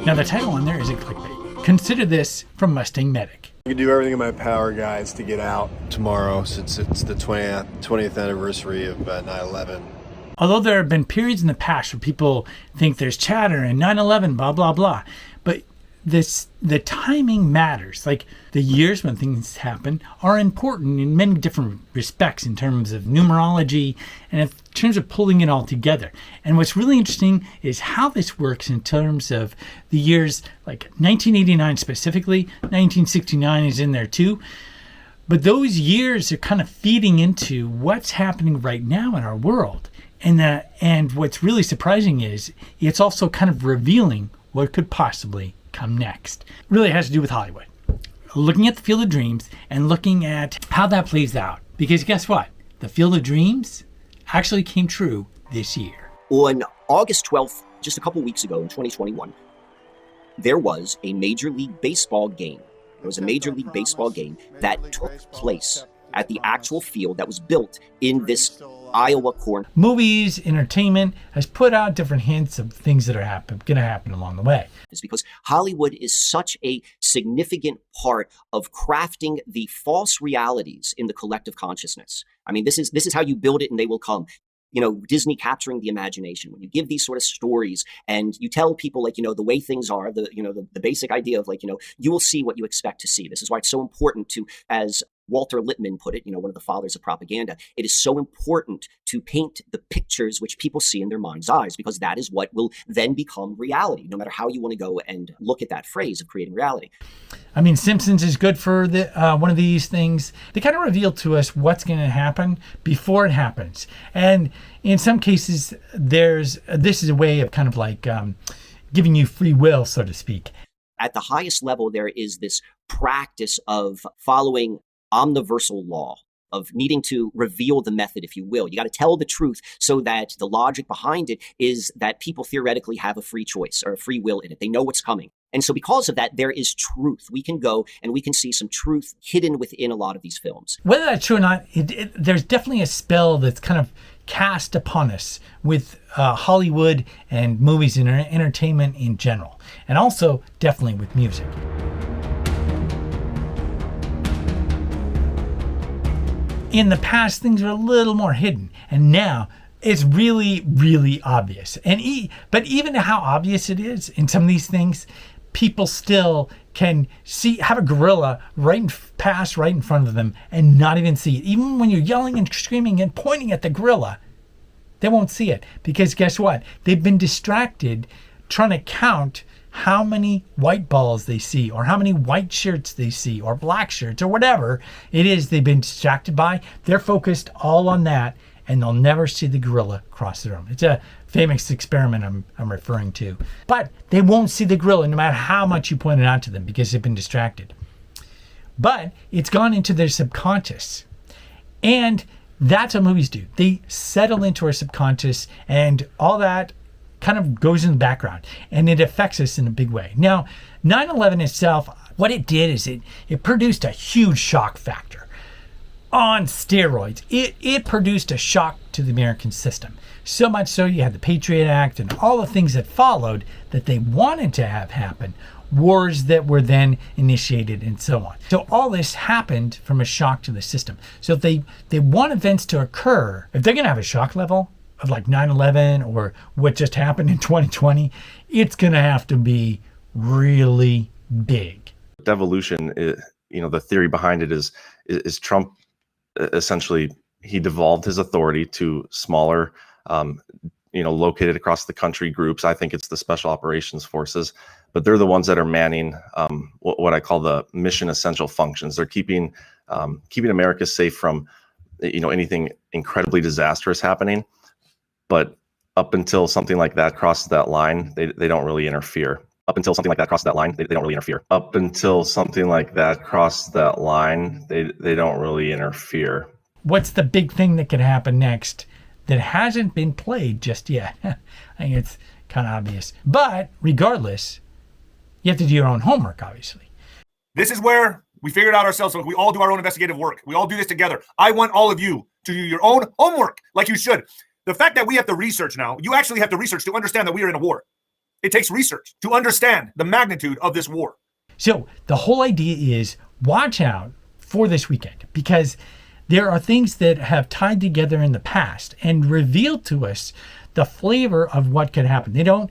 Now the title on there isn't clickbait. Consider this from Mustang Medic. I can do everything in my power, guys, to get out tomorrow since it's the 20th anniversary of 9/11. Although there have been periods in the past where people think there's chatter and 9/11, blah, blah, blah. But the timing matters. Like the years when things happen are important in many different respects in terms of numerology and in terms of pulling it all together. And what's really interesting is how this works in terms of the years like 1989 specifically, 1969 is in there too. But those years are kind of feeding into what's happening right now in our world. And what's really surprising is it's also kind of revealing what could possibly come next. It really has to do with Hollywood. Looking at the Field of Dreams and looking at how that plays out. Because guess what? The Field of Dreams actually came true this year. On August 12th, just a couple weeks ago in 2021, there was a Major League Baseball game. There was a Major League Baseball game that took place at the actual field that was built in this Iowa corn. Movies, entertainment has put out different hints of things that are going to happen along the way. It's because Hollywood is such a significant part of crafting the false realities in the collective consciousness. I mean, this is how you build it and they will come. You know, Disney capturing the imagination. When you give these sort of stories and you tell people, like, you know, the way things are, the basic idea of, like, you know, you will see what you expect to see. This is why it's so important to, as Walter Lippmann put it, you know, one of the fathers of propaganda, it is so important to paint the pictures which people see in their mind's eyes, because that is what will then become reality, no matter how you want to go and look at that phrase of creating reality. I mean, Simpsons is good for one of these things. They kind of reveal to us what's going to happen before it happens. And in some cases, this is a way of kind of like giving you free will, so to speak. At the highest level, there is this practice of following omniversal law, of needing to reveal the method, if you will. You got to tell the truth so that the logic behind it is that people theoretically have a free choice or a free will in it. They know what's coming. And so because of that, there is truth. We can go and we can see some truth hidden within a lot of these films. Whether that's true or not, there's definitely a spell that's kind of cast upon us with Hollywood and movies and entertainment in general. And also definitely with music. In the past, things were a little more hidden, and now it's really, really obvious. But even how obvious it is in some of these things, people still can have a gorilla pass right in front of them and not even see it. Even when you're yelling and screaming and pointing at the gorilla, they won't see it, because guess what? They've been distracted trying to count how many white balls they see, or how many white shirts they see, or black shirts, or whatever it is they've been distracted by. They're focused all on that, and they'll never see the gorilla cross the room. It's a famous experiment I'm referring to. But they won't see the gorilla no matter how much you point it out to them, because they've been distracted. But it's gone into their subconscious. And that's what movies do. They settle into our subconscious, and all that kind of goes in the background, and it affects us in a big way. Now, 9/11 itself, what it did is it produced a huge shock factor on steroids. It produced a shock to the American system. So much so you had the Patriot Act and all the things that followed that they wanted to have happen, wars that were then initiated and so on. So all this happened from a shock to the system. So if they want events to occur, if they're going to have a shock level of like 9/11 or what just happened in 2020, it's going to have to be really big. Devolution, the theory behind it is Trump essentially, he devolved his authority to smaller, located across the country groups. I think it's the Special Operations Forces, but they're the ones that are manning what I call the mission essential functions. They're keeping America safe from, anything incredibly disastrous happening. But up until something like that crosses that line, they don't really interfere. Up until something like that crosses that line, they don't really interfere. Up until something like that crosses that line, they don't really interfere. What's the big thing that could happen next that hasn't been played just yet? I think it's kind of obvious. But regardless, you have to do your own homework, obviously. This is where we figure it out ourselves. So we all do our own investigative work. We all do this together. I want all of you to do your own homework like you should. The fact that we have to research now, you actually have to research to understand that we are in a war. It takes research to understand the magnitude of this war. So the whole idea is watch out for this weekend, because there are things that have tied together in the past and revealed to us the flavor of what could happen. They don't,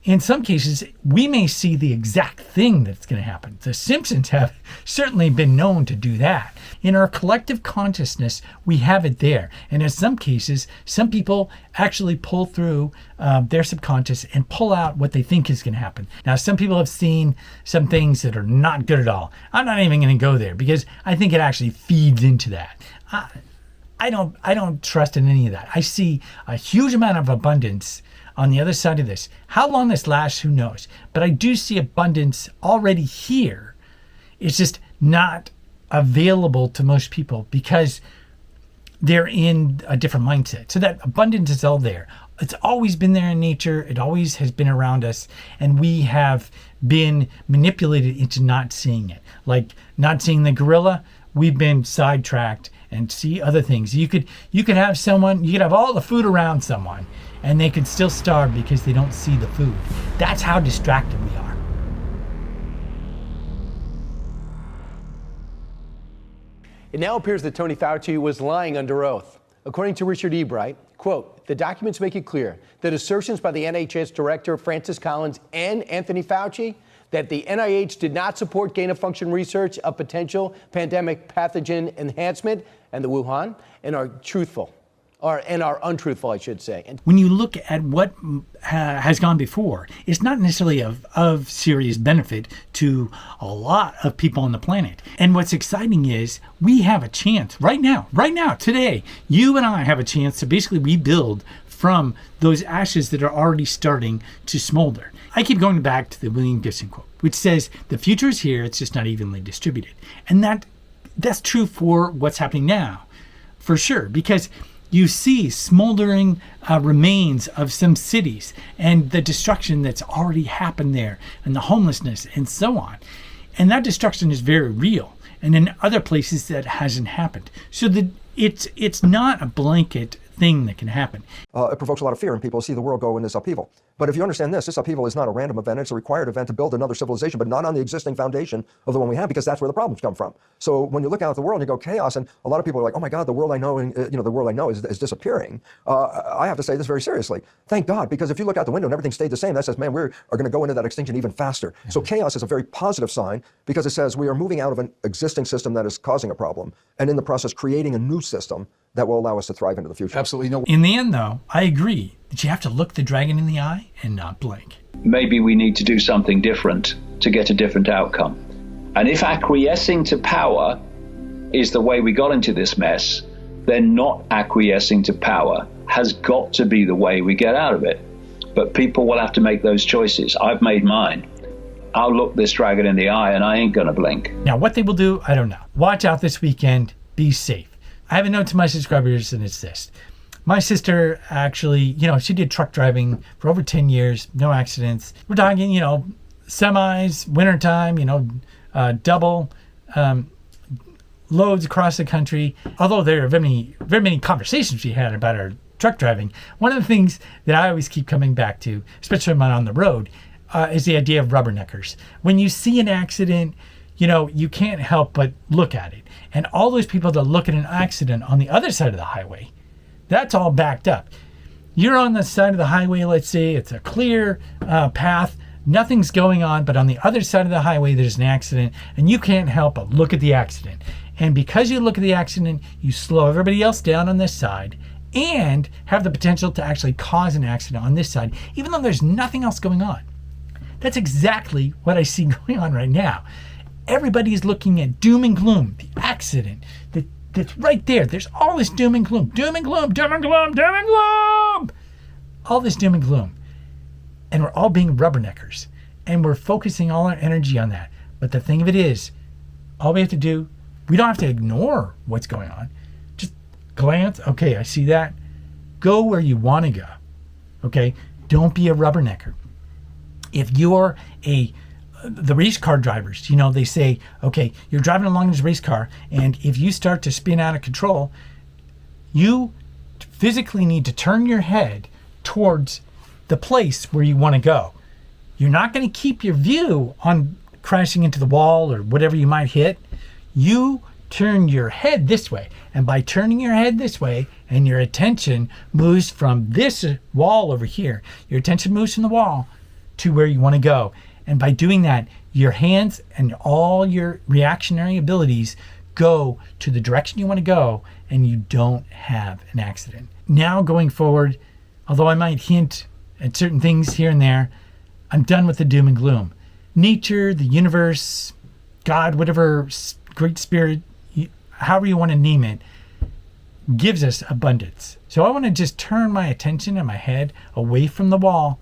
in some cases, we may see the exact thing that's going to happen. The Simpsons have certainly been known to do that. In our collective consciousness, we have it there. And in some cases, some people actually pull through their subconscious and pull out what they think is going to happen. Now, some people have seen some things that are not good at all. I'm not even going to go there because I think it actually feeds into that. I don't trust in any of that. I see a huge amount of abundance on the other side of this. How long this lasts, who knows? But I do see abundance already here. It's just not available to most people because they're in a different mindset. So that abundance is all there. It's always been there in nature. It always has been around us. And we have been manipulated into not seeing it. Like not seeing the gorilla, we've been sidetracked and see other things. You could have someone, you could have all the food around someone, and they could still starve because they don't see the food. That's how distracted we are. It now appears that Tony Fauci was lying under oath. According to Richard Ebright, quote, the documents make it clear that assertions by the NHS director Francis Collins and Anthony Fauci that the NIH did not support gain-of-function research of potential pandemic pathogen enhancement and the Wuhan and are untruthful, I should say. And when you look at what has gone before, it's not necessarily of serious benefit to a lot of people on the planet. And what's exciting is we have a chance right now, today, you and I have a chance to basically rebuild from those ashes that are already starting to smolder. I keep going back to the William Gibson quote, which says, the future is here, it's just not evenly distributed. And that's true for what's happening now, for sure, because you see smoldering remains of some cities and the destruction that's already happened there and the homelessness and so on. And that destruction is very real. And in other places that hasn't happened. So it's not a blanket thing that can happen. It provokes a lot of fear and people see the world go in this upheaval. But if you understand this upheaval is not a random event, it's a required event to build another civilization, but not on the existing foundation of the one we have, because that's where the problems come from. So when you look out at the world and you go chaos, and a lot of people are like, oh my God, the world I know, the world I know is disappearing. I have to say this very seriously. Thank God, because if you look out the window and everything stayed the same, that says, man, we are going to go into that extinction even faster. Mm-hmm. So chaos is a very positive sign because it says we are moving out of an existing system that is causing a problem, and in the process creating a new system that will allow us to thrive into the future. Absolutely. No. In the end, though, I agree that you have to look the dragon in the eye and not blink. Maybe we need to do something different to get a different outcome. And if acquiescing to power is the way we got into this mess, then not acquiescing to power has got to be the way we get out of it. But people will have to make those choices. I've made mine. I'll look this dragon in the eye and I ain't gonna blink. Now, what they will do, I don't know. Watch out this weekend. Be safe. I have a note to my subscribers, and it's this. My sister actually, she did truck driving for over 10 years, no accidents. We're talking, semis, wintertime, double loads across the country. Although there are very many conversations we had about our truck driving, one of the things that I always keep coming back to, especially when I'm on the road, is the idea of rubberneckers. When you see an accident, you can't help but look at it. And all those people that look at an accident on the other side of the highway, that's all backed up. You're on the side of the highway, let's say it's a clear path, nothing's going on, but on the other side of the highway, there's an accident, and you can't help but look at the accident. And because you look at the accident, you slow everybody else down on this side and have the potential to actually cause an accident on this side, even though there's nothing else going on. That's exactly what I see going on right now. Everybody is looking at doom and gloom, the accident that's right there. There's all this doom and gloom, doom and gloom, doom and gloom, doom and gloom. All this doom and gloom. And we're all being rubberneckers. And we're focusing all our energy on that. But the thing of it is, all we have to do, we don't have to ignore what's going on. Just glance, okay, I see that. Go where you want to go. Okay? Don't be a rubbernecker. If you're the race car drivers, they say, okay, you're driving along this race car, and if you start to spin out of control, you physically need to turn your head towards the place where you want to go. You're not going to keep your view on crashing into the wall or whatever you might hit. You turn your head this way. And by turning your head this way and your attention moves from this wall over here, your attention moves from the wall to where you want to go. And by doing that, your hands and all your reactionary abilities go to the direction you want to go, and you don't have an accident. Now going forward, although I might hint at certain things here and there, I'm done with the doom and gloom. Nature, the universe, God, whatever great spirit, however you want to name it, gives us abundance. So I want to just turn my attention and my head away from the wall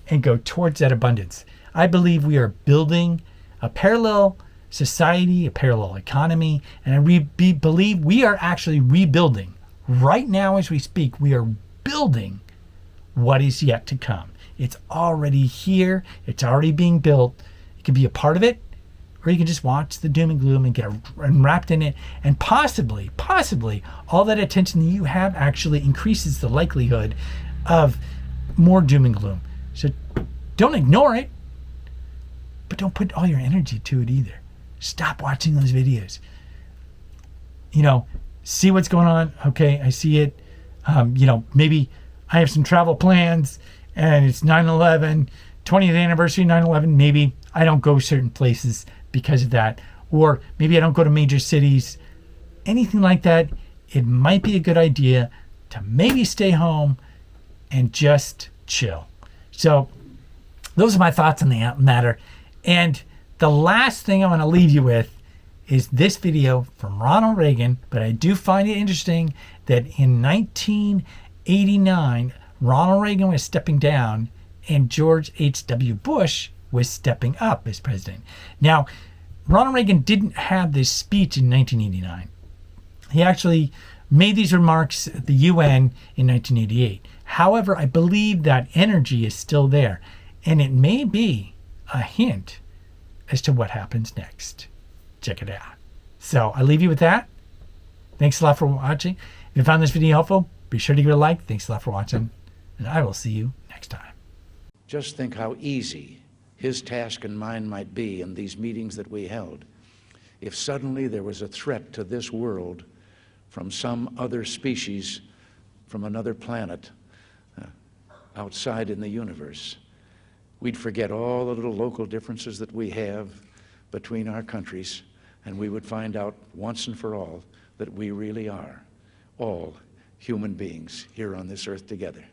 and go towards that abundance. I believe we are building a parallel society, a parallel economy, and I believe we are actually rebuilding. Right now as we speak, we are building what is yet to come. It's already here. It's already being built. You can be a part of it, or you can just watch the doom and gloom and get wrapped in it. And possibly, all that attention that you have actually increases the likelihood of more doom and gloom. So don't ignore it, but don't put all your energy to it either. Stop watching those videos. See what's going on. Okay, I see it. Maybe I have some travel plans and it's 9/11, 20th anniversary 9/11. Maybe I don't go certain places because of that. Or maybe I don't go to major cities. Anything like that, it might be a good idea to maybe stay home and just chill. So those are my thoughts on the matter. And the last thing I want to leave you with is this video from Ronald Reagan. But I do find it interesting that in 1989, Ronald Reagan was stepping down and George H.W. Bush was stepping up as president. Now, Ronald Reagan didn't have this speech in 1989. He actually made these remarks at the UN in 1988. However, I believe that energy is still there, and it may be a hint as to what happens next. Check it out. So I leave you with that. Thanks a lot for watching. If you found this video helpful, be sure to give it a like. Thanks a lot for watching, and I will see you next time. Just think how easy his task and mine might be in these meetings that we held if suddenly there was a threat to this world from some other species, from another planet, outside in the universe. We'd forget all the little local differences that we have between our countries, and we would find out once and for all that we really are all human beings here on this earth together.